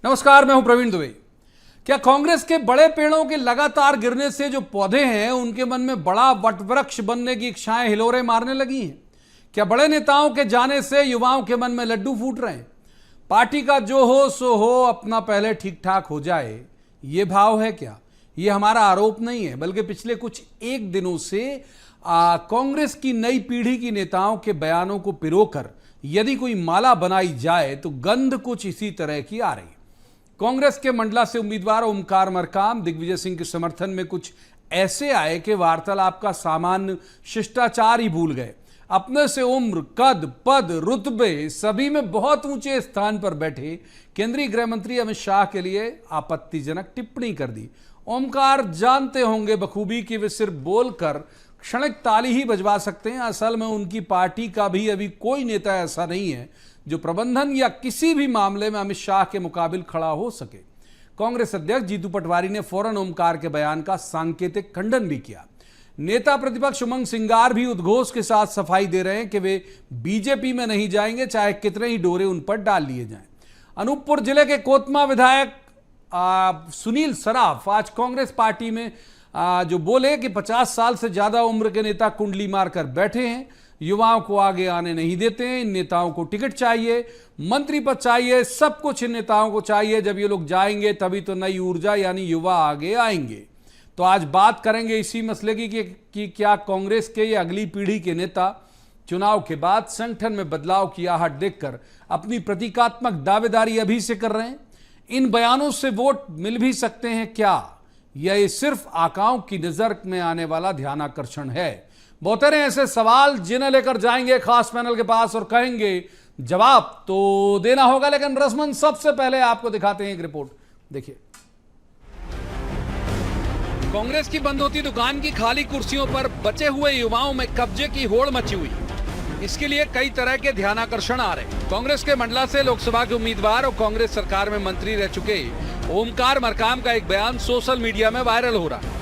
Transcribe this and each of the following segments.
नमस्कार, मैं हूं प्रवीण दुबे। क्या कांग्रेस के बड़े पेड़ों के लगातार गिरने से जो पौधे हैं उनके मन में बड़ा वटवृक्ष बनने की इच्छाएं हिलोरे मारने लगी हैं? क्या बड़े नेताओं के जाने से युवाओं के मन में लड्डू फूट रहे हैं? पार्टी का जो हो सो हो, अपना पहले ठीक ठाक हो जाए, ये भाव है क्या? ये हमारा आरोप नहीं है, बल्कि पिछले कुछ एक दिनों से कांग्रेस की नई पीढ़ी की नेताओं के बयानों को पिरोकर यदि कोई माला बनाई जाए तो गंध कुछ इसी तरह की आ रही है। कांग्रेस के मंडला से उम्मीदवार ओमकार मरकाम दिग्विजय सिंह के समर्थन में कुछ ऐसे आए कि वार्तालाप का सामान्य शिष्टाचार ही भूल गए। अपने से उम्र, कद, पद, रुतबे सभी में बहुत ऊंचे स्थान पर बैठे केंद्रीय गृह मंत्री अमित शाह के लिए आपत्तिजनक टिप्पणी कर दी। ओमकार जानते होंगे बखूबी कि वे सिर्फ बोलकर क्षणिक ताली ही बजवा सकते हैं। असल में उनकी पार्टी का भी अभी कोई नेता ऐसा नहीं है जो प्रबंधन या किसी भी मामले में अमित शाह के मुकाबिल खड़ा हो सके। कांग्रेस अध्यक्ष जीतू पटवारी ने फौरन ओमकार के बयान का सांकेतिक खंडन भी किया। नेता प्रतिपक्ष उमंग सिंगार भी उद्घोष के साथ सफाई दे रहे हैं कि वे बीजेपी में नहीं जाएंगे, चाहे कितने ही डोरे उन पर डाल लिए जाएं। अनूपपुर जिले के कोतमा विधायक सुनील सराफ आज कांग्रेस पार्टी में जो बोले कि 50 साल से ज्यादा उम्र के नेता कुंडली मारकर बैठे हैं, युवाओं को आगे आने नहीं देते हैं। इन नेताओं को टिकट चाहिए, मंत्री पद चाहिए, सब कुछ इन नेताओं को चाहिए। जब ये लोग जाएंगे तभी तो नई ऊर्जा यानी युवा आगे आएंगे। तो आज बात करेंगे इसी मसले की कि क्या कांग्रेस के ये अगली पीढ़ी के नेता चुनाव के बाद संगठन में बदलाव की आहट देखकर अपनी प्रतीकात्मक दावेदारी अभी से कर रहे हैं? इन बयानों से वोट मिल भी सकते हैं क्या, या ये सिर्फ आकाओं की नजर में आने वाला ध्यानाकर्षण है? बहुत सारे ऐसे सवाल जिन्हें लेकर जाएंगे खास पैनल के पास और कहेंगे जवाब तो देना होगा, लेकिन रस्मन सबसे पहले आपको दिखाते हैं एक रिपोर्ट, देखिए। कांग्रेस की बंद होती दुकान की खाली कुर्सियों पर बचे हुए युवाओं में कब्जे की होड़ मची हुई। इसके लिए कई तरह के ध्यानाकर्षण आ रहे। कांग्रेस के मंडला से लोकसभा के उम्मीदवार और कांग्रेस सरकार में मंत्री रह चुके ओमकार मरकाम का एक बयान सोशल मीडिया में वायरल हो रहा है।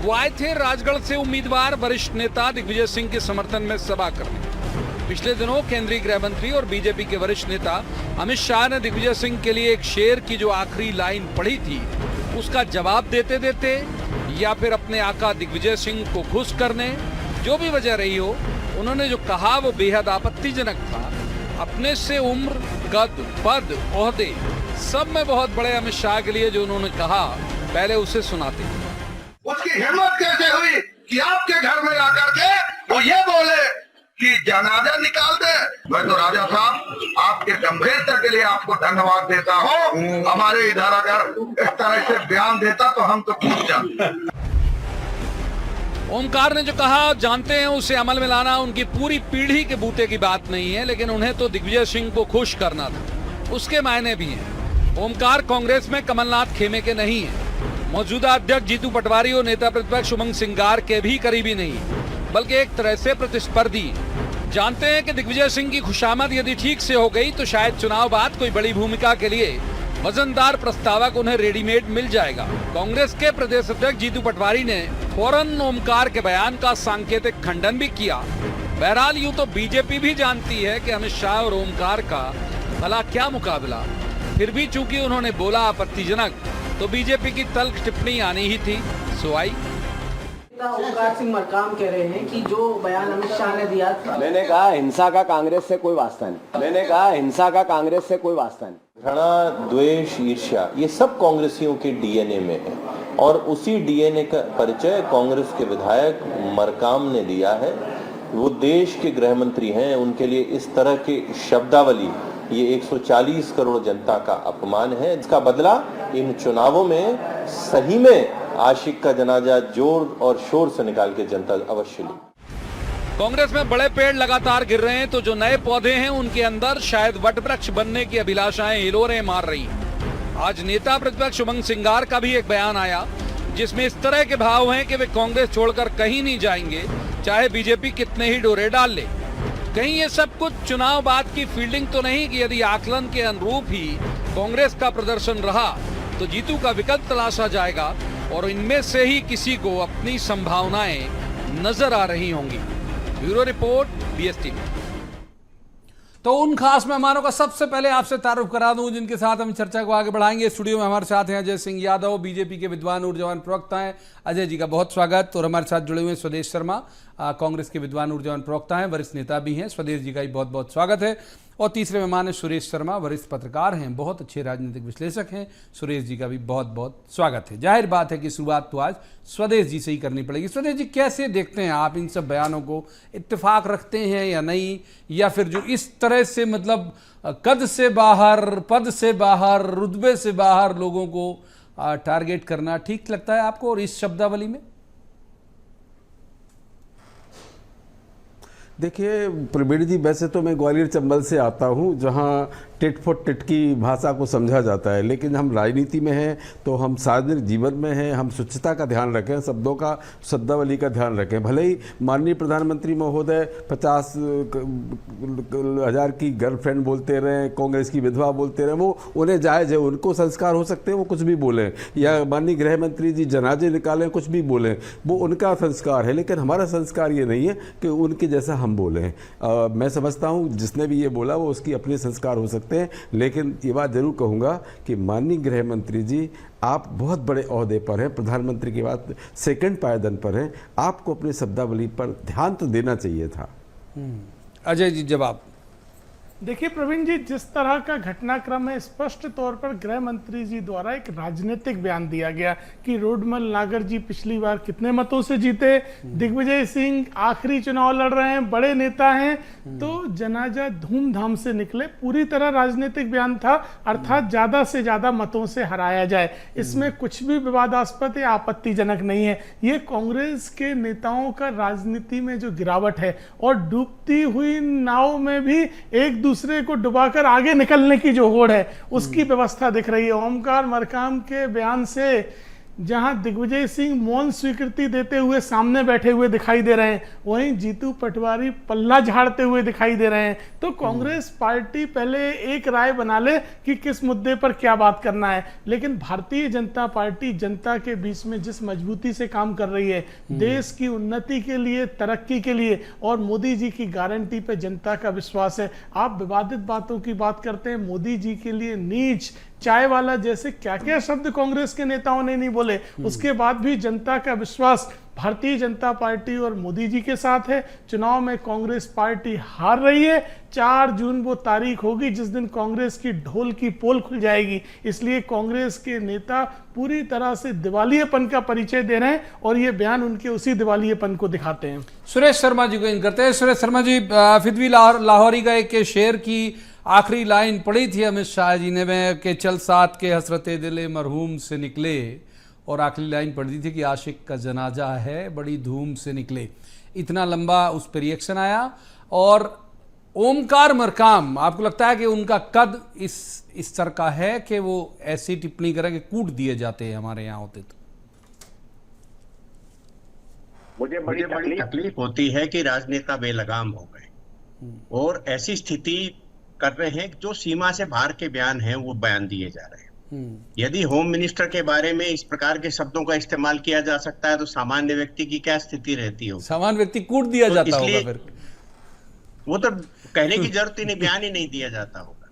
वो आए थे राजगढ़ से उम्मीदवार वरिष्ठ नेता दिग्विजय सिंह के समर्थन में सभा करने। पिछले दिनों केंद्रीय गृह मंत्री और बीजेपी के वरिष्ठ नेता अमित शाह ने दिग्विजय सिंह के लिए एक शेर की जो आखिरी लाइन पढ़ी थी उसका जवाब देते देते या फिर अपने आका दिग्विजय सिंह को खुश करने, जो भी वजह रही हो, उन्होंने जो कहा वो बेहद आपत्तिजनक था। अपने से उम्र, कद, पद, ओहदे सब में बहुत बड़े अमित शाह के लिए जो उन्होंने कहा, पहले उसे सुनाते। उसकी हिम्मत कैसे हुई कि आपके घर में आकर के वो ये बोले कि जनाजा निकाल दे? मैं तो राजा साहब आपके गंभीरता के लिए आपको धन्यवाद देता हूँ। हमारे इधर अगर इस तरह से बयान देता तो हम तो टूट जाते। ओमकार ने जो कहा जानते हैं, उसे अमल में लाना उनकी पूरी पीढ़ी के बूते की बात नहीं है, लेकिन उन्हें तो दिग्विजय सिंह को खुश करना था, उसके मायने भी हैं। ओमकार कांग्रेस में कमलनाथ खेमे के नहीं है, मौजूदा अध्यक्ष जीतू पटवारी और नेता प्रतिपक्ष उमंग सिंगार के भी करीबी नहीं, बल्कि एक तरह से प्रतिस्पर्धी। जानते हैं कि दिग्विजय सिंह की खुशामद यदि ठीक से हो गई तो शायद चुनाव बाद कोई बड़ी भूमिका के लिए वजनदार प्रस्तावक उन्हें रेडीमेड मिल जाएगा। कांग्रेस के प्रदेश अध्यक्ष जीतू पटवारी ने फौरन ओमकार के बयान का सांकेतिक खंडन भी किया। बहरहाल यूं तो बीजेपी भी जानती है कि अमित शाह और ओमकार का भला क्या मुकाबला, फिर भी चूंकि उन्होंने बोला आपत्तिजनक तो बीजेपी की तल्ख टिप्पणी आनी ही थी, सो आई। ओमकार सिंह मरकाम कह रहे हैं कि जो बयान अमित शाह ने दिया था, मैंने कहा हिंसा का कांग्रेस से कोई वास्ता नहीं। मैंने कहा हिंसा का कांग्रेस से कोई वास्ता नहीं। घृणा, द्वेष, ईर्ष्या ये सब कांग्रेसियों के डीएनए में है और उसी डीएनए का परिचय कांग्रेस के विधायक मरकाम ने दिया है। वो देश के गृह मंत्री हैं, उनके लिए इस तरह की शब्दावली ये 140 करोड़ जनता का अपमान है। इसका बदला इन चुनावों में सही में आशिक का जनाजा जोर और शोर से निकाल के जनता अवश्य ली। कांग्रेस में बड़े पेड़ लगातार गिर रहे हैं तो जो नए पौधे हैं उनके अंदर शायद वटवृक्ष बनने की अभिलाषाएं हिलोरे मार रही हैं। आज नेता प्रतिपक्ष उमंग सिंगार का भी एक बयान आया जिसमें इस तरह के भाव हैं कि वे कांग्रेस छोड़कर कहीं नहीं जाएंगे, चाहे बीजेपी कितने ही डोरे डाल ले। कहीं ये सब कुछ चुनाव बाद की फील्डिंग तो नहीं कि यदि आकलन के अनुरूप ही कांग्रेस का प्रदर्शन रहा तो जीतू का विकल्प तलाशा जाएगा और इनमें से ही किसी को अपनी संभावनाएं नजर आ रही होंगी। Bureau report, BSTV। तो उन खास मेहमानों का सबसे पहले आपसे तारुफ करा दूं जिनके साथ हम चर्चा को आगे बढ़ाएंगे। स्टूडियो में हमारे साथ हैं अजय सिंह यादव, बीजेपी के विद्वान ऊर्जावान प्रवक्ता हैं। अजय जी का बहुत स्वागत। और हमारे साथ जुड़े हुए स्वदेश शर्मा, कांग्रेस के विद्वान ऊर्जावान प्रवक्ता हैं, वरिष्ठ नेता भी हैं। स्वदेश जी का भी बहुत बहुत स्वागत है। और तीसरे मेहमान हैं सुरेश शर्मा, वरिष्ठ पत्रकार हैं, बहुत अच्छे राजनीतिक विश्लेषक हैं। सुरेश जी का भी बहुत बहुत स्वागत है। जाहिर बात है कि शुरुआत तो आज स्वदेश जी से ही करनी पड़ेगी। स्वदेश जी, कैसे देखते हैं आप इन सब बयानों को? इत्तेफाक रखते हैं या नहीं, या फिर जो इस तरह से मतलब कद से बाहर, पद से बाहर, रुतबे से बाहर लोगों को टारगेट करना ठीक लगता है आपको? और इस शब्दावली में देखिए प्रवीण जी, वैसे तो मैं ग्वालियर चंबल से आता हूं, जहां टिट फॉर टिट की भाषा को समझा जाता है, लेकिन हम राजनीति में हैं तो हम सार्वजनिक जीवन में हैं, हम स्वच्छता का ध्यान रखें, शब्दों का, शब्दावली का ध्यान रखें। भले ही माननीय प्रधानमंत्री महोदय 50,000 की गर्लफ्रेंड बोलते रहें, कांग्रेस की विधवा बोलते रहें, वो उन्हें जायज़ है, उनको संस्कार हो सकते हैं, वो कुछ भी बोलें। या माननीय गृह मंत्री जी जनाजे निकालें, कुछ भी बोलें, वो उनका संस्कार है। लेकिन हमारा संस्कार ये नहीं है कि उनके जैसा हम बोलें। मैं समझता हूँ जिसने भी ये बोला वो उसकी अपने संस्कार हो सकते हैं, लेकिन ये बात जरूर कहूँगा कि माननीय गृह मंत्री जी, आप बहुत बड़े ओहदे पर हैं, प्रधानमंत्री के बाद सेकंड पायदान पर हैं, आपको अपनी शब्दावली पर ध्यान तो देना चाहिए था। अजय जी जवाब। देखिए प्रवीण जी, जिस तरह का घटनाक्रम है, स्पष्ट तौर पर गृह मंत्री जी द्वारा एक राजनीतिक बयान दिया गया कि रोडमल नागर जी पिछली बार कितने मतों से जीते, दिग्विजय सिंह आखिरी चुनाव लड़ रहे हैं, बड़े नेता हैं, तो जनाजा धूमधाम से निकले, पूरी तरह राजनीतिक बयान था, अर्थात ज्यादा से ज्यादा मतों से हराया जाए। इसमें कुछ भी विवादास्पद या आपत्तिजनक नहीं है। ये कांग्रेस के नेताओं का राजनीति में जो गिरावट है, और डूबती हुई नाव में भी एक दूसरे को डुबाकर आगे निकलने की जो होड़ है, उसकी व्यवस्था दिख रही है। ओमकार मरकाम के बयान से जहां दिग्विजय सिंह मौन स्वीकृति देते हुए सामने बैठे हुए दिखाई दे रहे हैं, वहीं जीतू पटवारी पल्ला झाड़ते हुए दिखाई दे रहे हैं। तो कांग्रेस पार्टी पहले एक राय बना ले कि किस मुद्दे पर क्या बात करना है, लेकिन भारतीय जनता पार्टी जनता के बीच में जिस मजबूती से काम कर रही है, देश की उन्नति के लिए, तरक्की के लिए, और मोदी जी की गारंटी पे जनता का विश्वास है। आप विवादित बातों की बात करते हैं, मोदी जी के लिए नीच, चाय वाला जैसे क्या क्या शब्द कांग्रेस के नेताओं ने नहीं बोले, उसके बाद भी जनता का विश्वास भारतीय जनता पार्टी और मोदी जी के साथ है। चुनाव में कांग्रेस पार्टी हार रही है। 4 जून वो तारीख होगी जिस दिन कांग्रेस की ढोल की पोल खुल जाएगी। इसलिए कांग्रेस के नेता पूरी तरह से दिवालियेपन का परिचय दे रहे हैं, और ये बयान उनके उसी दिवालियेपन को दिखाते हैं। सुरेश शर्मा जी को इन करते हैं। सुरेश शर्मा जी, फिदवी लाहौरी का एक शेर की आखिरी लाइन पढ़ी थी अमित शाह जी ने, मैं के चल साथ के हसरते दिले मरहूम से निकले, और आखिरी लाइन पढ़ी थी कि आशिक का जनाजा है बड़ी धूम से निकले। इतना लंबा उस पर रिएक्शन आया। और ओमकार मरकाम, आपको लगता है कि उनका कद इस स्तर का है कि वो ऐसी टिप्पणी करें कि कूट दिए जाते हैं हमारे यहाँ होते? तो मुझे बड़ी तकलीफ होती है कि राजनेता बेलगाम हो गए और ऐसी स्थिति कर रहे हैं जो सीमा से बाहर के बयान हैं वो बयान दिए जा रहे हैं। यदि होम मिनिस्टर के बारे में इस प्रकार के शब्दों का इस्तेमाल किया जा सकता है तो सामान्य व्यक्ति की क्या स्थिति रहती हो? सामान्य व्यक्ति कूट दिया तो जाता होगा फिर। वो तो कहने की जरूरत ही नहीं, बयान ही नहीं दिया जाता होगा।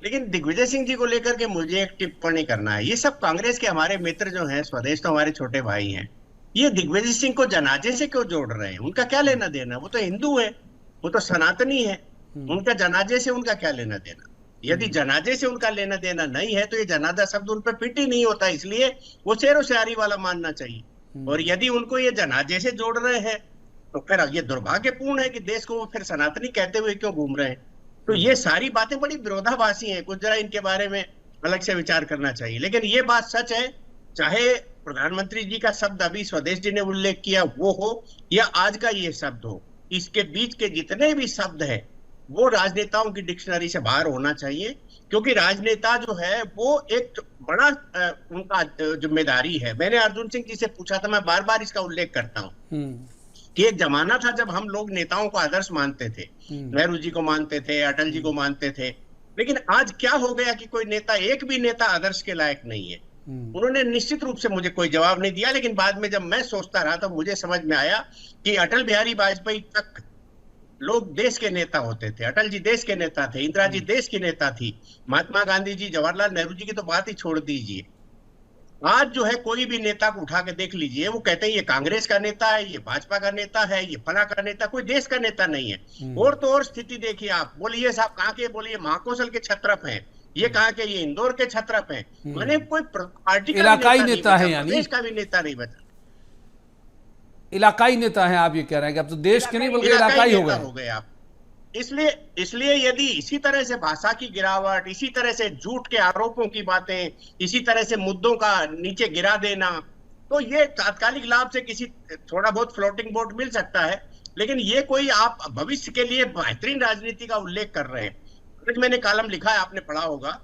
लेकिन दिग्विजय सिंह जी को लेकर के मुझे एक टिप्पणी करना है। ये सब कांग्रेस के हमारे मित्र जो हैं, स्वदेश तो हमारे छोटे भाई हैं, ये दिग्विजय सिंह को जनाजे से क्यों जोड़ रहे हैं? उनका क्या लेना देना? वो तो हिंदू है, वो तो सनातनी है, उनका जनाजे से उनका क्या लेना देना? यदि जनाजे से उनका लेना देना नहीं है तो ये जनाजा शब्द उन पर फिट ही नहीं होता, इसलिए वो शेरो शायरी वाला मानना चाहिए। और यदि उनको ये जनाजे से जोड़ रहे हैं तो फिर ये दुर्भाग्यपूर्ण है कि देश को वो फिर सनातनी कहते हुए क्यों घूम रहे हैं। तो ये सारी बातें बड़ी विरोधाभासी हैं, कुछ जरा इनके बारे में अलग से विचार करना चाहिए। लेकिन ये बात सच है, चाहे प्रधानमंत्री जी का शब्द अभी स्वदेश जी ने उल्लेख किया वो हो या आज का ये शब्द हो, इसके बीच के जितने भी शब्द हैं वो राजनेताओं की डिक्शनरी से बाहर होना चाहिए, क्योंकि राजनेता जो है वो एक बड़ा उनका जिम्मेदारी है। मैंने अर्जुन सिंह जी से पूछा था, मैं बार बार इसका उल्लेख करता हूँ कि एक जमाना था जब हम लोग नेताओं को आदर्श मानते थे, नेहरू जी को मानते थे, अटल जी को मानते थे, लेकिन आज क्या हो गया कि कोई नेता, एक भी नेता आदर्श के लायक नहीं है। उन्होंने निश्चित रूप से मुझे कोई जवाब नहीं दिया, लेकिन बाद में जब मैं सोचता रहा तो मुझे समझ में आया कि अटल बिहारी वाजपेयी तक लोग देश के नेता होते थे। अटल जी देश के नेता थे, इंदिरा जी देश की नेता थी, महात्मा गांधी जी, जवाहरलाल नेहरू जी की तो बात ही छोड़ दीजिए। आज जो है कोई भी नेता को उठा के देख लीजिए, वो कहते हैं ये कांग्रेस का नेता है, ये भाजपा का नेता है, ये फला का नेता, कोई देश का नेता नहीं है। और तो और स्थिति देखिए आप, बोलिए साहब कहाँ के, बोलिए महाकौशल के छत्रप हैं, ये कहाँ के, ये इंदौर के छत्रप हैं। मैंने कोई पार्टी का इलाकाई नेता नेता है, नहीं बचा, यानी देश का भी नेता नहीं बचा, इलाकाई नेता हैं आप ये कह रहे हैं कि अब तो देश के नहीं बल्कि इलाकाई हो नेता गए। हो गए आप। इसलिए यदि इसी तरह से भाषा की गिरावट, इसी तरह से झूठ के आरोपों की बातें, इसी तरह से मुद्दों का नीचे गिरा देना, तो ये तात्कालिक लाभ से किसी थोड़ा बहुत फ्लोटिंग बोट मिल सकता है, लेकिन ये कोई आप भविष्य के लिए बेहतरीन राजनीति का उल्लेख कर रहे हैं। आज मैंने कॉलम लिखा है, आपने पढ़ा होगा,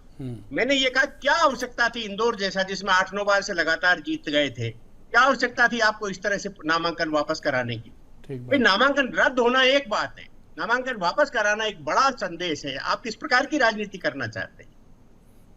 मैंने ये कहा क्या आवश्यकता थी इंदौर जैसा जिसमें 8-9 बार से लगातार जीत गए थे, क्या आवश्यकता थी आपको इस तरह से नामांकन वापस कराने की? भाई नामांकन रद्द होना एक बात है, नामांकन वापस कराना एक बड़ा संदेश है। आप किस प्रकार की राजनीति करना चाहते हैं?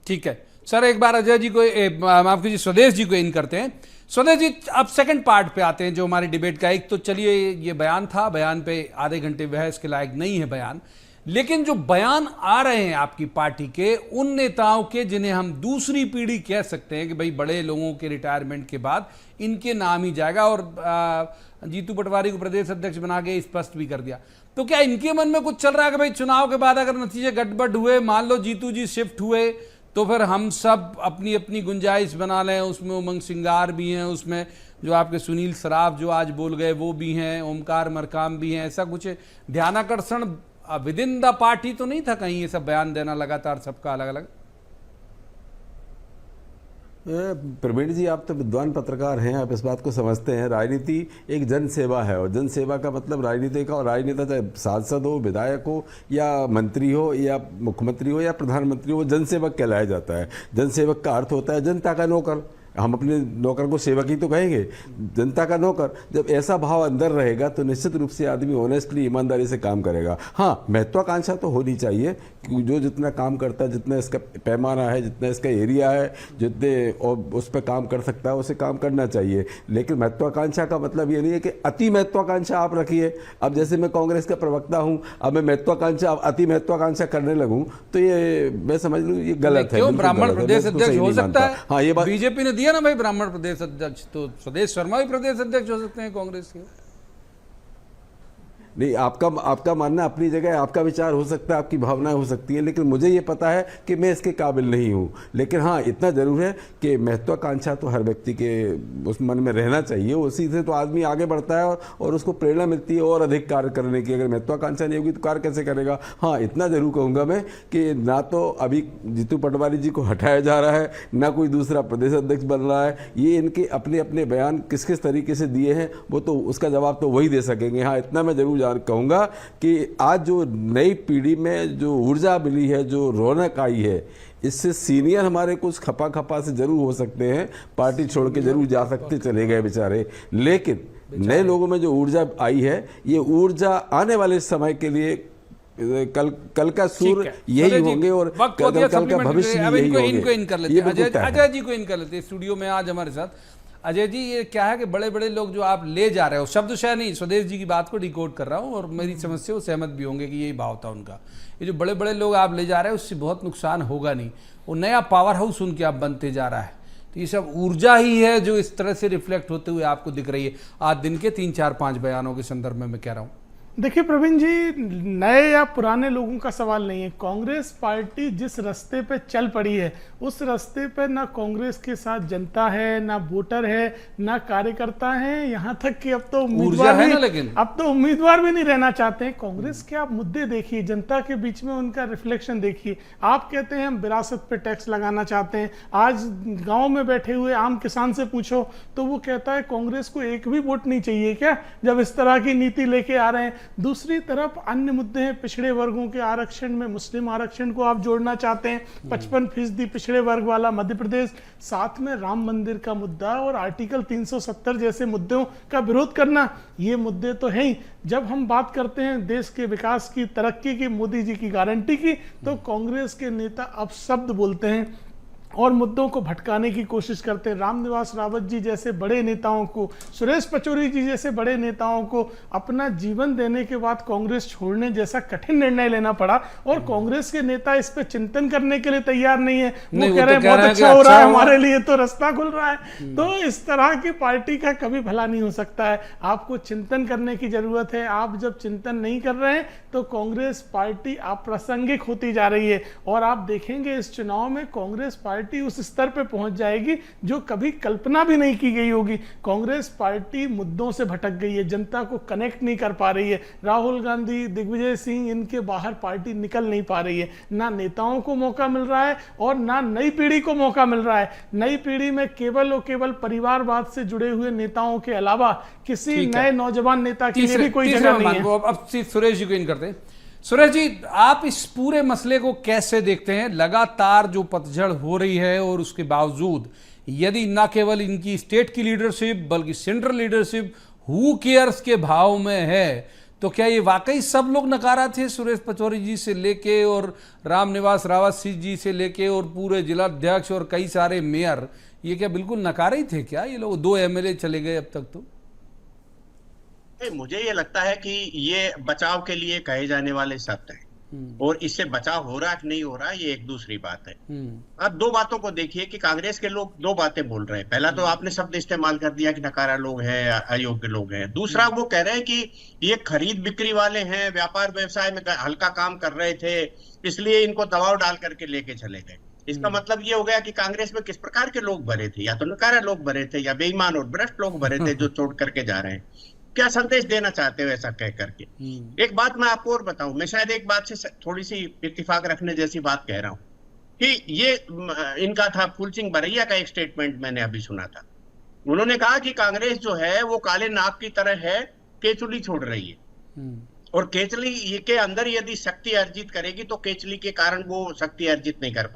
ठीक है सर, एक बार अजय जी को माफ कीजिए स्वदेश जी को इन करते हैं। स्वदेश जी, अब सेकंड पार्ट पे आते हैं जो हमारी डिबेट का। एक तो चलिए ये बयान था, बयान पे आधे घंटे बहस के लायक नहीं है बयान, लेकिन जो बयान आ रहे हैं आपकी पार्टी के उन नेताओं के जिन्हें हम दूसरी पीढ़ी कह सकते हैं कि भाई बड़े लोगों के रिटायरमेंट के बाद इनके नाम ही जाएगा, और जीतू पटवारी को प्रदेश अध्यक्ष बना के स्पष्ट भी कर दिया, तो क्या इनके मन में कुछ चल रहा है कि भाई चुनाव के बाद अगर नतीजे गड़बड़ हुए, मान लो जीतू जी शिफ्ट हुए, तो फिर हम सब अपनी अपनी गुंजाइश बना लें, उसमें उमंग सिंगार भी हैं, उसमें जो आपके सुनील सराफ जो आज बोल गए वो भी हैं, ओमकार मरकाम भी हैं, ऐसा कुछ ध्यानाकर्षण विद इन द पार्टी तो नहीं था कहीं ये सब बयान देना लगातार सबका अलग अलग? प्रवीण जी, आप तो विद्वान पत्रकार हैं, आप इस बात को समझते हैं। राजनीति एक जन सेवा है, और जन सेवा का मतलब राजनीति का, और राजनेता चाहे सांसद हो, विधायक हो, या मंत्री हो, या मुख्यमंत्री हो, या प्रधानमंत्री हो, वो जनसेवक कहलाया जाता है। जनसेवक का अर्थ होता है जनता का नौकर। हम अपने नौकर को सेवक ही तो कहेंगे, जनता का नौकर। जब ऐसा भाव अंदर रहेगा तो निश्चित रूप से आदमी ऑनेस्टली, ईमानदारी से काम करेगा। हाँ, महत्वाकांक्षा तो होनी चाहिए कि जो जितना काम करता है, जितना इसका पैमाना है, जितना इसका एरिया है, जितने और उस पर काम कर सकता है उसे काम करना चाहिए। लेकिन महत्वाकांक्षा का मतलब ये नहीं है कि अति महत्वाकांक्षा आप रखिए। अब जैसे मैं कांग्रेस का प्रवक्ता हूँ, अब मैं महत्वाकांक्षा, अति महत्वाकांक्षा करने लगूँ तो ये मैं समझ लूँ ये गलत है। क्यों ब्राह्मण प्रदेश अध्यक्ष हो सकता है? हाँ, ये बात बीजेपी ने दिया ना भाई ब्राह्मण प्रदेश अध्यक्ष, तो स्वदेश शर्मा भी प्रदेश अध्यक्ष हो सकते हैं कांग्रेस के। नहीं, आपका मानना अपनी जगह, आपका विचार हो सकता है, आपकी भावनाएं हो सकती है, लेकिन मुझे ये पता है कि मैं इसके काबिल नहीं हूँ। लेकिन हाँ, इतना जरूर है कि महत्वाकांक्षा तो हर व्यक्ति के उस मन में रहना चाहिए। उसी से तो आदमी आगे बढ़ता है और उसको प्रेरणा मिलती है और अधिक कार्य करने की। अगर महत्वाकांक्षा नहीं होगी तो कार्य कैसे करेगा? हाँ, इतना जरूर कहूँगा मैं कि ना तो अभी जीतू पटवारी जी को हटाया जा रहा है, ना कोई दूसरा प्रदेश अध्यक्ष बन रहा है। ये इनके अपने अपने बयान किस किस तरीके से दिए हैं वो तो उसका जवाब तो वही दे सकेंगे। हाँ, इतना मैं जरूर कहूंगा कि आज जो नई पीढ़ी में जो ऊर्जा मिली है, जो रौनक आई है, इससे सीनियर हमारे कुछ खपा से जरूर हो सकते हैं, पार्टी छोड़ के जरूर जा सकते, चले गए बेचारे, लेकिन नए लोगों में जो ऊर्जा आई है, ये ऊर्जा आने वाले समय के लिए कल का सूर यही होंगे और कल का भविष्य यही होंगे। इनको इन कर लेते हैं, अजय जी को इन कर लेते हैं स्टूडियो में आज हमारे साथ। अजय जी, ये क्या है कि बड़े बड़े लोग जो आप ले जा रहे हो, शब्दशः नहीं, स्वदेश जी की बात को डिकोड कर रहा हूँ और मेरी समझ से वो सहमत भी होंगे कि यही भाव था उनका। ये जो बड़े बड़े लोग आप ले जा रहे हो उससे बहुत नुकसान होगा नहीं, वो नया पावर हाउस उनके आप बनते जा रहा है। तो ये सब ऊर्जा ही है जो इस तरह से रिफ्लेक्ट होते हुए आपको दिख रही है आज दिन के 3-4-5 बयानों के संदर्भ में मैं कह रहा हूँ। देखिए प्रवीण जी, नए या पुराने लोगों का सवाल नहीं है। कांग्रेस पार्टी जिस रास्ते पे चल पड़ी है उस रास्ते पे ना कांग्रेस के साथ जनता है, ना वोटर है, ना कार्यकर्ता है, यहाँ तक कि अब तो उम्मीदवार भी नहीं रहना चाहते हैं। कांग्रेस के आप मुद्दे देखिए, जनता के बीच में उनका रिफ्लेक्शन देखिए। आप कहते हैं हम विरासत पे टैक्स लगाना चाहते हैं, आज गाँव में बैठे हुए आम किसान से पूछो तो वो कहता है कांग्रेस को एक भी वोट नहीं चाहिए क्या, जब इस तरह की नीति लेके आ रहे हैं। दूसरी तरफ अन्य मुद्दे हैं, पिछड़े वर्गों के आरक्षण में मुस्लिम आरक्षण को आप जोड़ना चाहते हैं, 55% पिछड़े वर्ग वाला मध्य प्रदेश, साथ में राम मंदिर का मुद्दा और आर्टिकल 370 जैसे मुद्दों का विरोध करना, ये मुद्दे तो है ही। जब हम बात करते हैं देश के विकास की, तरक्की की, मोदी जी की गारंटी की, तो कांग्रेस के नेता अब शब्द बोलते हैं। और मुद्दों को भटकाने की कोशिश करते हैं। रामनिवास रावत जी जैसे बड़े नेताओं को, सुरेश पचौरी जी जैसे बड़े नेताओं को अपना जीवन देने के बाद कांग्रेस छोड़ने जैसा कठिन निर्णय लेना पड़ा, और कांग्रेस के नेता इस पे चिंतन करने के लिए तैयार नहीं है। वो कह रहे हैं बहुत अच्छा हो रहा है, हमारे लिए तो रास्ता खुल रहा है। तो इस तरह की पार्टी का कभी भला नहीं हो सकता है। आपको चिंतन करने की जरूरत है। आप जब चिंतन नहीं कर रहे हैं तो कांग्रेस पार्टी अप्रासंगिक होती जा रही है, और आप देखेंगे इस चुनाव में कांग्रेस पार्टी उस स्तर पे पहुंच जाएगी जो कभी कल्पना भी नहीं की गई होगी। कांग्रेस पार्टी मुद्दों से भटक गई है, जनता को कनेक्ट नहीं कर पा रही है। राहुल गांधी, दिग्विजय सिंह, इनके बाहर पार्टी निकल नहीं पा रही है। ना नेताओं को मौका मिल रहा है और ना नई पीढ़ी को मौका मिल रहा है। नई पीढ़ी में केवल और केवल परिवारवाद से जुड़े हुए नेताओं के अलावा किसी नए नौजवान नेता के लिए भी कोई जगह नहीं है। अब सुरेश जी को इन करते हैं। सुरेश जी, आप इस पूरे मसले को कैसे देखते हैं? लगातार जो पतझड़ हो रही है और उसके बावजूद यदि न केवल इनकी स्टेट की लीडरशिप बल्कि सेंट्रल लीडरशिप हु केयर्स के भाव में है, तो क्या ये वाकई सब लोग नकारा थे? सुरेश पचौरी जी से लेके और रामनिवास रावत जी से लेके और पूरे जिलाध्यक्ष और कई सारे मेयर, ये क्या बिल्कुल नकारे ही थे क्या ये लोग? 2 MLA चले गए अब तक तो। मुझे ये लगता है कि ये बचाव के लिए कहे जाने वाले शब्द हैं, और इससे बचाव हो रहा कि नहीं हो रहा ये एक दूसरी बात है। अब 2 बातों को देखिए कि कांग्रेस के लोग 2 बातें बोल रहे हैं। पहला तो आपने शब्द इस्तेमाल कर दिया कि नकारा लोग हैं, अयोग्य लोग हैं। दूसरा वो कह रहे हैं कि ये खरीद बिक्री वाले हैं, व्यापार व्यवसाय में हल्का काम कर रहे थे, इसलिए इनको दबाव डाल करके लेके चले गए। इसका मतलब ये हो गया कि कांग्रेस में किस प्रकार के लोग भरे थे, या तो नकारा लोग भरे थे या बेईमान और भ्रष्ट लोग भरे थे जो छोड़ करके जा रहे हैं। क्या संदेश देना चाहते हो ऐसा कह करके? एक बात मैं आपको और बताऊं, मैं शायद एक बात से थोड़ी सी इत्तेफाक रखने जैसी बात कह रहा हूं कि ये इनका था फूल सिंह बरैया का एक स्टेटमेंट मैंने अभी सुना था। उन्होंने कहा कि कांग्रेस जो है वो काले नाग की तरह है, केचुली छोड़ रही है, और केचली के अंदर यदि शक्ति अर्जित करेगी तो केचली के कारण वो शक्ति अर्जित नहीं कर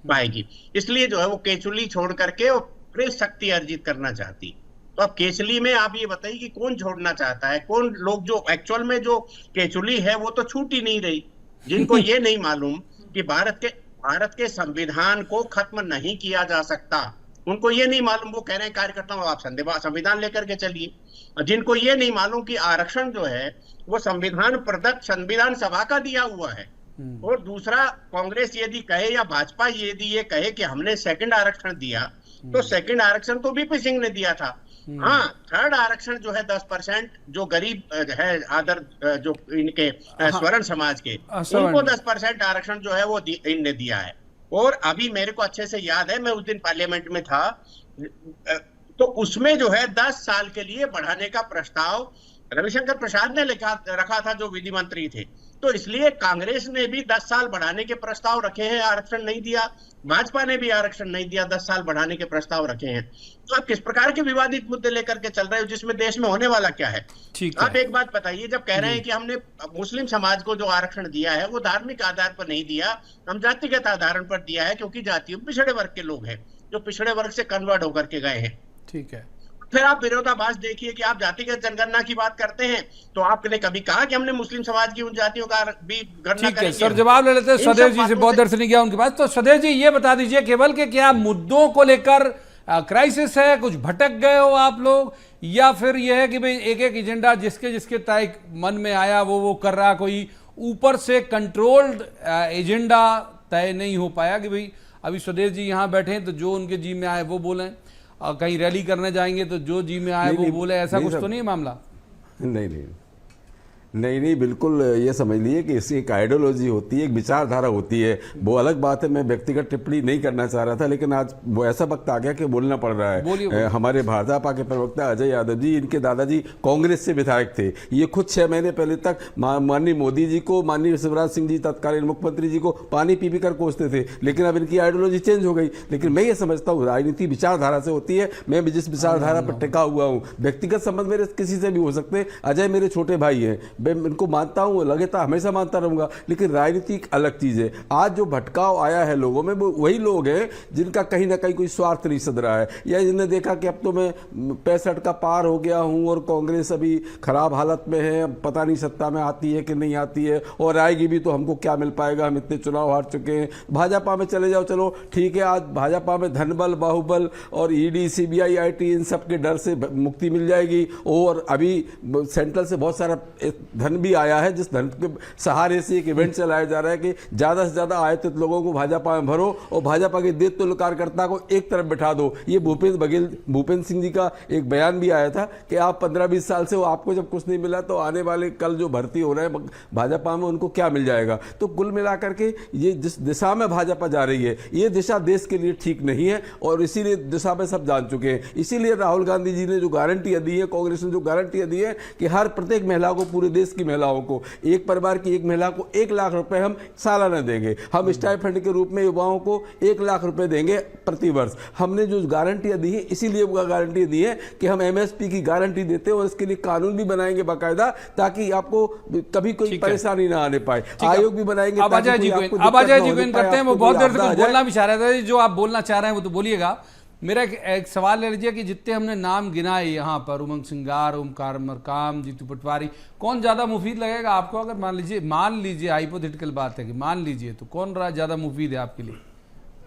पाएगी। इसलिए जो है वो केचुली छोड़ करके और फिर शक्ति अर्जित करना चाहती। तो अब केचली में आप ये बताइए कि कौन छोड़ना चाहता है? कौन लोग जो एक्चुअल में जो केचुली है वो तो छूट ही नहीं रही। जिनको ये नहीं मालूम कि भारत के संविधान को खत्म नहीं किया जा सकता, उनको ये नहीं मालूम, वो कह रहे हैं कार्यकर्ताओं आप संविधान लेकर के चलिए। जिनको ये नहीं मालूम कि आरक्षण जो है वो संविधान प्रदत्त संविधान सभा का दिया हुआ है। और दूसरा, कांग्रेस यदि कहे या भाजपा यदि ये कहे कि हमने सेकंड आरक्षण दिया, तो सेकंड आरक्षण तो वीपी सिंह ने दिया था। हाँ, थर्ड आरक्षण जो है 10% जो गरीब है, आदर जो इनके स्वर्ण समाज के, इनको 10% आरक्षण जो है वो इनने दिया है। और अभी मेरे को अच्छे से याद है, मैं उस दिन पार्लियामेंट में था, तो उसमें जो है 10 साल के लिए बढ़ाने का प्रस्ताव रविशंकर प्रसाद ने रखा था जो विधि मंत्री थे। तो इसलिए कांग्रेस ने भी 10 साल बढ़ाने के प्रस्ताव रखे हैं, आरक्षण नहीं दिया। भाजपा ने भी आरक्षण नहीं दिया, 10 साल बढ़ाने के प्रस्ताव रखे हैं। तो आप किस प्रकार के विवादित मुद्दे लेकर के चल रहे हो जिसमें देश में होने वाला क्या है? आप एक बात बताइए, जब कह रहे हैं कि हमने मुस्लिम समाज को जो आरक्षण दिया है वो धार्मिक आधार पर नहीं दिया, हम जातिगत आधार पर दिया है, क्योंकि जातियों पिछड़े वर्ग के लोग हैं जो पिछड़े वर्ग से कन्वर्ट होकर के गए हैं। ठीक है। फिर आप विरोधाभास देखिए कि आप जातिगत जनगणना की बात करते हैं, तो आपने कभी कहा कि हमने मुस्लिम समाज की उन जातियों का भी गणना करेंगे? सर, जवाब ले लेते हैं सदैव जी से, बहुत देर से नहीं गया उनके पास। तो सदैव जी ये बता दीजिए केवल के क्या मुद्दों को लेकर क्राइसिस है, कुछ भटक गए हो आप लोग, या फिर यह है कि भाई एक एक एजेंडा जिसके तय मन में आया वो कर रहा, कोई ऊपर से कंट्रोल्ड एजेंडा तय नहीं हो पाया कि भाई अभी स्वदेश जी यहाँ बैठे हैं तो जो उनके जी में आए वो बोलें, और कहीं रैली करने जाएंगे तो जो जी में आए वो बोले, ऐसा कुछ तो नहीं है मामला? नहीं, बिल्कुल ये समझ लीजिए कि इसकी एक आइडियोलॉजी होती है, एक विचारधारा होती है। वो अलग बात है, मैं व्यक्तिगत टिप्पणी नहीं करना चाह रहा था, लेकिन आज वो ऐसा वक्त आ गया कि बोलना पड़ रहा है। बोलिए। हमारे भाजपा के प्रवक्ता अजय यादव जी, इनके दादाजी कांग्रेस से विधायक थे। ये खुद 6 महीने पहले तक माननीय मोदी जी को, माननीय शिवराज सिंह जी तत्कालीन मुख्यमंत्री जी को पानी पी कर कोसते थे, लेकिन अब इनकी आइडियोलॉजी चेंज हो गई। लेकिन मैं ये समझता हूँ राजनीति विचारधारा से होती है। मैं भी जिस विचारधारा पर टिका हुआ हूँ, व्यक्तिगत संबंध मेरे किसी से भी हो सकते हैं। अजय मेरे छोटे भाई हैं, मैं इनको मानता हूँ, लगातार हमेशा मानता रहूँगा, लेकिन राजनीति एक अलग चीज़ है। आज जो भटकाव आया है लोगों में, वो वही लोग हैं जिनका कहीं ना कहीं कोई स्वार्थ नहीं सध रहा है, या जिन्हें देखा कि अब तो मैं 65 का पार हो गया हूँ और कांग्रेस अभी खराब हालत में है, अब पता नहीं सत्ता में आती है कि नहीं आती है, और आएगी भी तो हमको क्या मिल पाएगा, हम इतने चुनाव हार चुके हैं। भाजपा में चले जाओ, चलो ठीक है, आज भाजपा में धनबल, बाहुबल और ईडी, सीबीआई, आईटी, इन सब के डर से मुक्ति मिल जाएगी, और अभी सेंट्रल से बहुत सारा धन भी आया है, जिस धन के सहारे से एक इवेंट चलाया जा रहा है कि ज़्यादा से ज़्यादा आयतित लोगों को भाजपा में भरो और भाजपा के देश तुल्य कार्यकर्ता को एक तरफ बैठा दो। ये भूपेंद्र सिंह जी का एक बयान भी आया था कि आप 15-20 साल से हो, आपको जब कुछ नहीं मिला तो आने वाले कल जो भर्ती हो रहे हैं भाजपा में उनको क्या मिल जाएगा। तो कुल मिलाकर के ये जिस दिशा में भाजपा जा रही है, ये दिशा देश के लिए ठीक नहीं है, और इसीलिए दिशा में सब जान चुके हैं। इसीलिए राहुल गांधी जी ने जो गारंटियां दी है, कांग्रेस ने जो गारंटियां दी है कि हर प्रत्येक महिला को, पूरे देश की महिलाओं को, एक परिवार की एक महिला को 1 लाख रुपए हम सालाना देंगे, हम स्टाइपेंड के रूप में युवाओं को 1 लाख रुपए देंगे प्रति वर्ष। हमने जो गारंटियां दी है, इसीलिए वो गारंटी दी है कि हम एमएसपी की गारंटी देते हैं, और इसके लिए कानून भी बनाएंगे बाकायदा, ताकि आपको कभी कोई परेशानी ना आने पाए। आयोग भी बनाएंगे। अब अजय जी को करते हैं, वो बहुत देर से बोलना भी चाह रहे थे, जो आप बोलना चाह रहे हैं वो तो बोलिएगा। मेरा एक सवाल ले लीजिए कि जितने हमने नाम गिनाए यहाँ पर, उमंग सिंगार, ओमकार मरकाम, जीतू पटवारी, कौन ज्यादा मुफीद लगेगा आपको? अगर मान लीजिए हाइपोथेटिकल बात है कि मान लीजिए, तो कौन ज्यादा मुफीद है आपके लिए?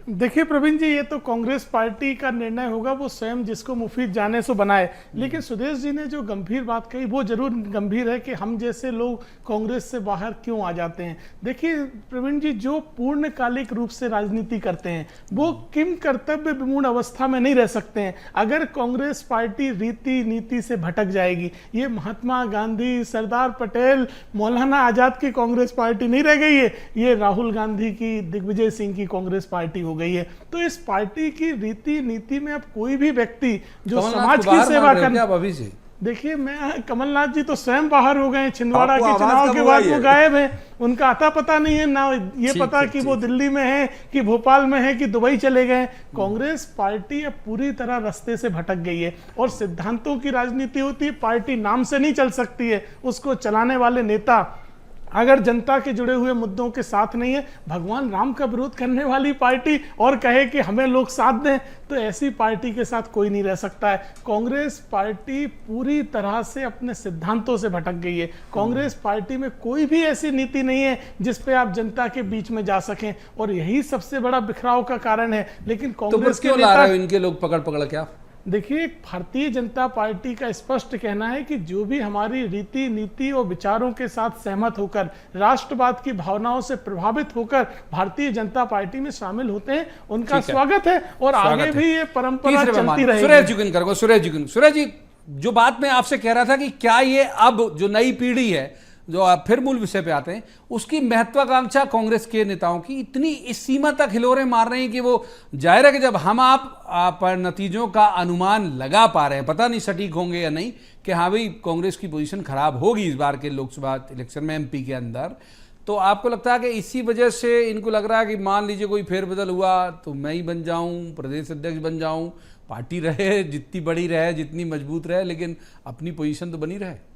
देखिए प्रवीण जी, ये तो कांग्रेस पार्टी का निर्णय होगा, वो स्वयं जिसको मुफीद जाने सो बनाए। लेकिन सुदेश जी ने जो गंभीर बात कही वो जरूर गंभीर है कि हम जैसे लोग कांग्रेस से बाहर क्यों आ जाते हैं। देखिए प्रवीण जी, जो पूर्णकालिक रूप से राजनीति करते हैं वो किम कर्तव्य विमूढ़ अवस्था में नहीं रह सकते हैं। अगर कांग्रेस पार्टी रीति नीति से भटक जाएगी, ये महात्मा गांधी, सरदार पटेल, मौलाना आजाद की कांग्रेस पार्टी नहीं रह गई है, ये राहुल गांधी की, दिग्विजय सिंह की कांग्रेस पार्टी हो गई है। तो इस पार्टी की रीति नीति में अब कोई भी व्यक्ति जो समाज की सेवा करने, देखिए मैं, कमलनाथ जी तो स्वयं बाहर हो गए, छिंदवाड़ा के चुनाव के बाद वो गायब है, उनका आता पता नहीं है ना, ये पता कि वो दिल्ली में है कि भोपाल में है कि दुबई चले गए। कांग्रेस पार्टी अब पूरी तरह रास्ते से भटक गई है, और सिद्धांतों की राजनीति होती है, पार्टी नाम से नहीं चल सकती है, उसको चलाने वाले नेता अगर जनता के जुड़े हुए मुद्दों के साथ नहीं है, भगवान राम का विरोध करने वाली पार्टी और कहे कि हमें लोग साथ दें, तो ऐसी पार्टी के साथ कोई नहीं रह सकता है। कांग्रेस पार्टी पूरी तरह से अपने सिद्धांतों से भटक गई है। कांग्रेस पार्टी में कोई भी ऐसी नीति नहीं है जिस पे आप जनता के बीच में जा सकें, और यही सबसे बड़ा बिखराव का कारण है। लेकिन कांग्रेस के नेता, इनके लोग पकड़ क्या? देखिए, भारतीय जनता पार्टी का स्पष्ट कहना है कि जो भी हमारी रीति नीति और विचारों के साथ सहमत होकर, राष्ट्रवाद की भावनाओं से प्रभावित होकर भारतीय जनता पार्टी में शामिल होते हैं, उनका स्वागत है, और आगे भी ये परंपरा चलती रहेगी। सुरेश जी, जो बात मैं आपसे कह रहा था कि क्या ये अब जो नई पीढ़ी है, जो आप फिर मूल विषय पे आते हैं, उसकी महत्वाकांक्षा कांग्रेस के नेताओं की इतनी इस सीमा तक हिलोरे मार रहे हैं कि वो जाहिर है कि जब हम आप पर नतीजों का अनुमान लगा पा रहे हैं, पता नहीं सटीक होंगे या नहीं, कि हाँ भाई कांग्रेस की पोजीशन खराब होगी इस बार के लोकसभा इलेक्शन में एमपी के अंदर, तो आपको लगता है कि इसी वजह से इनको लग रहा है कि मान लीजिए कोई फेरबदल हुआ तो मैं ही बन जाऊं, प्रदेश अध्यक्ष बन जाऊं, पार्टी रहे जितनी बड़ी रहे, जितनी मजबूत रहे, लेकिन अपनी पोजीशन तो बनी रहे?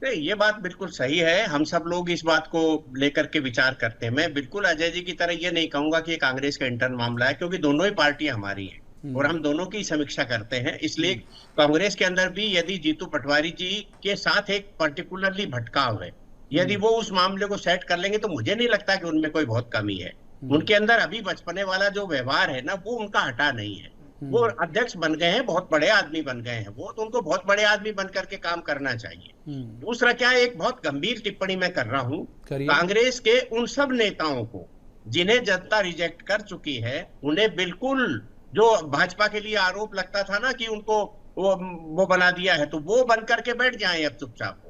नहीं, ये बात बिल्कुल सही है। हम सब लोग इस बात को लेकर के विचार करते हैं। मैं बिल्कुल अजय जी की तरह ये नहीं कहूंगा कि ये कांग्रेस का इंटर्न मामला है, क्योंकि दोनों ही पार्टियां हमारी हैं और हम दोनों की समीक्षा करते हैं। इसलिए कांग्रेस के अंदर भी यदि जीतू पटवारी जी के साथ एक पर्टिकुलरली भटकाव है, यदि वो उस मामले को सेट कर लेंगे, तो मुझे नहीं लगता कि उनमें कोई बहुत कमी है। उनके अंदर अभी बचपने वाला जो व्यवहार है ना, वो उनका हटा नहीं है। वो अध्यक्ष बन गए हैं, बहुत बड़े आदमी बन गए हैं वो, तो उनको बहुत बड़े आदमी बन करके काम करना चाहिए। दूसरा क्या, एक बहुत गंभीर टिप्पणी मैं कर रहा हूँ, कांग्रेस के उन सब नेताओं को जिन्हें जनता रिजेक्ट कर चुकी है, उन्हें बिल्कुल, जो भाजपा के लिए आरोप लगता था ना कि उनको वो बना दिया है, तो वो बन करके बैठ जाए अब चुपचाप।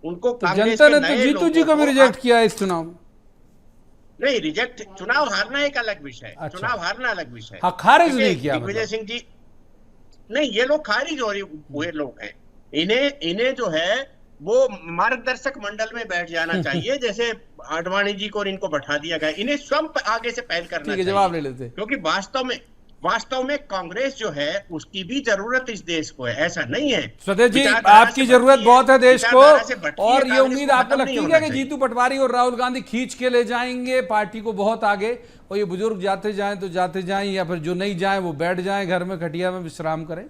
उनको जनता ने तो जीतू जी को भी रिजेक्ट किया इस चुनाव। नहीं, रिजेक्ट, चुनाव हारना एक अलग विषय है। चुनाव हारना अलग विषय है। हाँ, खारिज नहीं किया दिग्विजय सिंह जी, नहीं, ये लोग खारिज हुए लोग हैं। इन्हें जो है वो मार्गदर्शक मंडल में बैठ जाना चाहिए, जैसे आडवाणी जी को और इनको बैठा दिया गया। इन्हें स्वयं आगे से पहल करना चाहिए, जवाब ले लेते, क्योंकि वास्तव में वास्तव में कांग्रेस जो है उसकी भी जरूरत इस देश को है, ऐसा नहीं है। स्वदेश जी, विचारधारा आपकी से जरूरत भटकी बहुत है देश को, विचारधारा से भटकी है, और ये कांग्रेस उम्मीद को आपको खत्म लगती नहीं है होना कि चाहिए। जीतू पटवारी और राहुल गांधी खींच के ले जाएंगे पार्टी को बहुत आगे, और ये बुजुर्ग जाते जाएं तो जाते जाएं, या फिर जो नहीं जाएं वो बैठ जाएं घर में खटिया में विश्राम करें?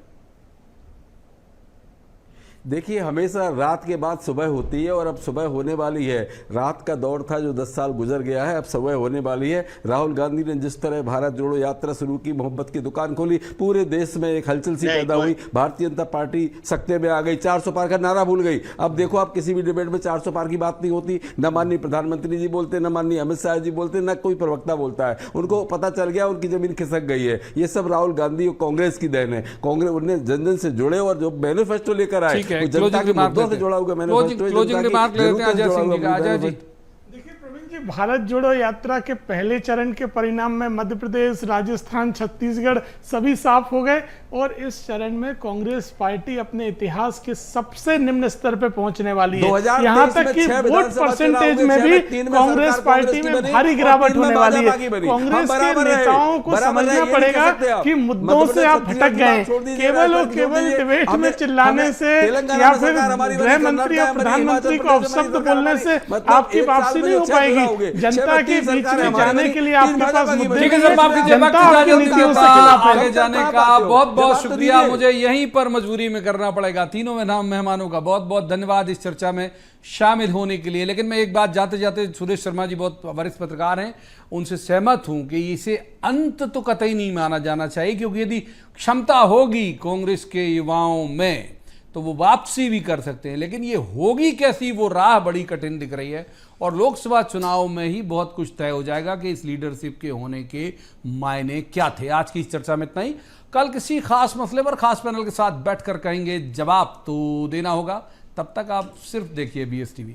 देखिए, हमेशा रात के बाद सुबह होती है और अब सुबह होने वाली है। रात का दौर था जो 10 साल गुजर गया है, अब सुबह होने वाली है। राहुल गांधी ने जिस तरह भारत जोड़ो यात्रा शुरू की, मोहब्बत की दुकान खोली, पूरे देश में एक हलचल सी पैदा हुई, भारतीय जनता पार्टी सत्ते में आ गई, 400 पार का नारा भूल गई। अब देखो, आप किसी भी डिबेट में 400 पार की बात नहीं होती, न माननीय प्रधानमंत्री जी बोलते, न माननीय अमित शाह जी बोलते, न कोई प्रवक्ता बोलता है। उनको पता चल गया, उनकी जमीन खिसक गई है। ये सब राहुल गांधी और कांग्रेस की देन है। कांग्रेस उन्हें जन जन से जुड़े और जो मैनिफेस्टो लेकर आए, जनता के मुद्दों से जुड़ा हुआ क्लोजिंग रिमार्क लेते हैं अजय सिंह जी का। अजय जी, देखिए प्रवीण जी, भारत जोड़ो यात्रा के पहले चरण के परिणाम में मध्य प्रदेश, राजस्थान, छत्तीसगढ़ सभी साफ हो गए, और इस चरण में कांग्रेस पार्टी अपने इतिहास के सबसे निम्न स्तर पे पहुंचने वाली है। यहाँ तक कि वोट परसेंटेज में भी कांग्रेस पार्टी में भारी गिरावट होने वाली है। कांग्रेस के नेताओं को समझना पड़ेगा कि मुद्दों से आप भटक गए। केवल और केवल डिबेट में चिल्लाने से या फिर गृह मंत्री और प्रधानमंत्री को अपशब्द बोलने से आपकी वापसी नहीं हो पाएगी। जनता के बीच में जाने के लिए आपके पास मुद्दे ठीक है सर, माफ कीजिए, जनता आपकी नीतियों से खिलाफ है। आगे जाने का बहुत बहुत शुक्रिया। मुझे यहीं पर मजबूरी में करना पड़ेगा। तीनों मेहमानों का बहुत बहुत धन्यवाद इस चर्चा में शामिल होने के लिए। लेकिन मैं एक बात जाते जाते, सुरेश शर्मा जी बहुत वरिष्ठ पत्रकार हैं, उनसे सहमत हूं कि इसे अंत तो कतई नहीं माना जाना चाहिए, क्योंकि यदि क्षमता होगी कांग्रेस के युवाओं में तो वो वापसी भी कर सकते हैं। लेकिन ये होगी कैसी, वो राह बड़ी कठिन दिख रही है, और लोकसभा चुनाव में ही बहुत कुछ तय हो जाएगा कि इस लीडरशिप के होने के मायने क्या थे। आज की इस चर्चा में इतना ही। कल किसी खास मसले पर खास पैनल के साथ बैठकर कहेंगे, जवाब तो देना होगा। तब तक आप सिर्फ देखिए BSTV।